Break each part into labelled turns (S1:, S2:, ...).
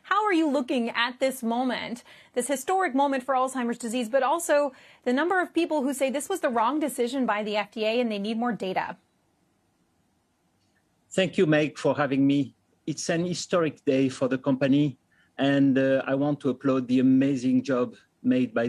S1: How are you looking at this moment, this historic moment for Alzheimer's disease, but also the number of people who say this was the wrong decision by the FDA and they need more data?
S2: Thank you, Meg, for having me. It's an historic day for the company, and I want to applaud the amazing job made by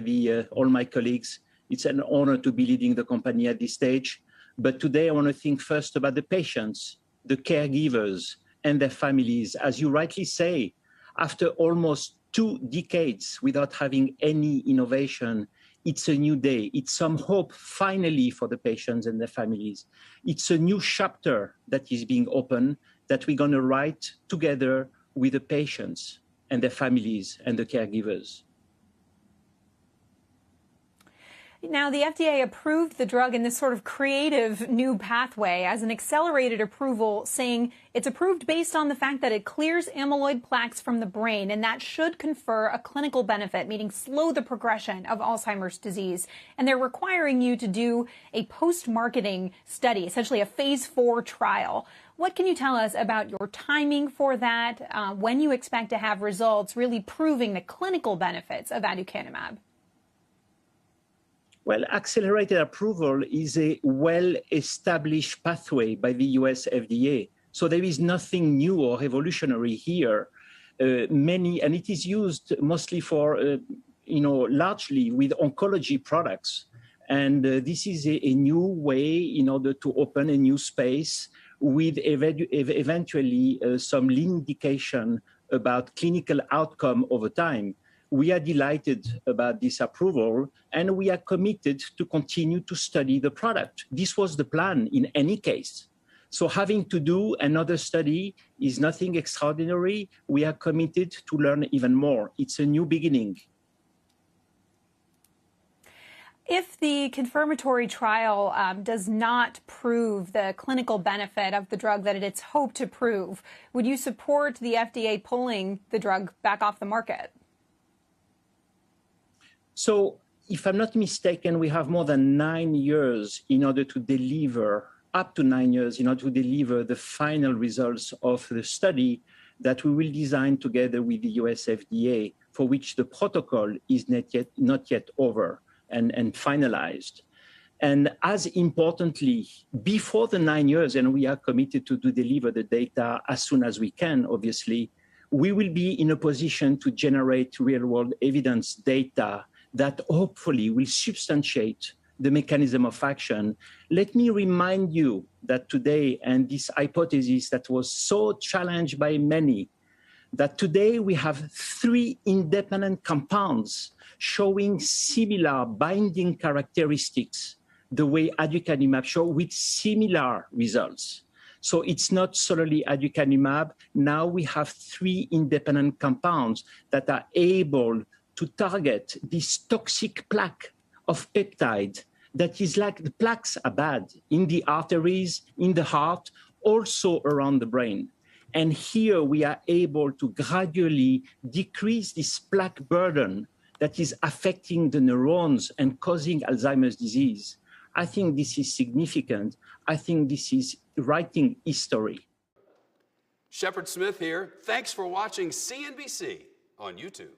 S2: all my colleagues. It's an honor to be leading the company at this stage. But today I want to think first about the patients, the caregivers, and their families. As you rightly say, after almost 2 decades without having any innovation, it's a new day. It's some hope finally for the patients and their families. It's a new chapter that is being opened that we're going to write together with the patients and their families and the caregivers.
S1: Now, the FDA approved the drug in this sort of creative new pathway as an accelerated approval, saying it's approved based on the fact that it clears amyloid plaques from the brain, and that should confer a clinical benefit, meaning slow the progression of Alzheimer's disease. And they're requiring you to do a post-marketing study, essentially a phase 4 trial. What can you tell us about your timing for that, when you expect to have results really proving the clinical benefits of aducanumab?
S2: Well, accelerated approval is a well-established pathway by the US FDA. So there is nothing new or revolutionary here. And it is used mostly for, largely with oncology products. And this is a new way in order to open a new space with eventually some indication about clinical outcome over time. We are delighted about this approval, and we are committed to continue to study the product. This was the plan in any case. So having to do another study is nothing extraordinary. We are committed to learn even more. It's a new beginning.
S1: If the confirmatory trial does not prove the clinical benefit of the drug that it's hoped to prove, would you support the FDA pulling the drug back off the market?
S2: So if I'm not mistaken, we have more than 9 years in order to deliver, up to 9 years in order to deliver the final results of the study that we will design together with the US FDA, for which the protocol is not yet over and finalized. And as importantly, before the 9 years, and we are committed to deliver the data as soon as we can, obviously, we will be in a position to generate real-world evidence data that hopefully will substantiate the mechanism of action. Let me remind you that today, and this hypothesis that was so challenged by many, that today we have 3 independent compounds showing similar binding characteristics, the way aducanumab shows, with similar results. So it's not solely aducanumab. Now we have 3 independent compounds that are able to target this toxic plaque of peptide that is like the plaques are bad in the arteries, in the heart, also around the brain. And here we are able to gradually decrease this plaque burden that is affecting the neurons and causing Alzheimer's disease. I think this is significant. I think this is writing history.
S3: Shepard Smith here. Thanks for watching CNBC on YouTube.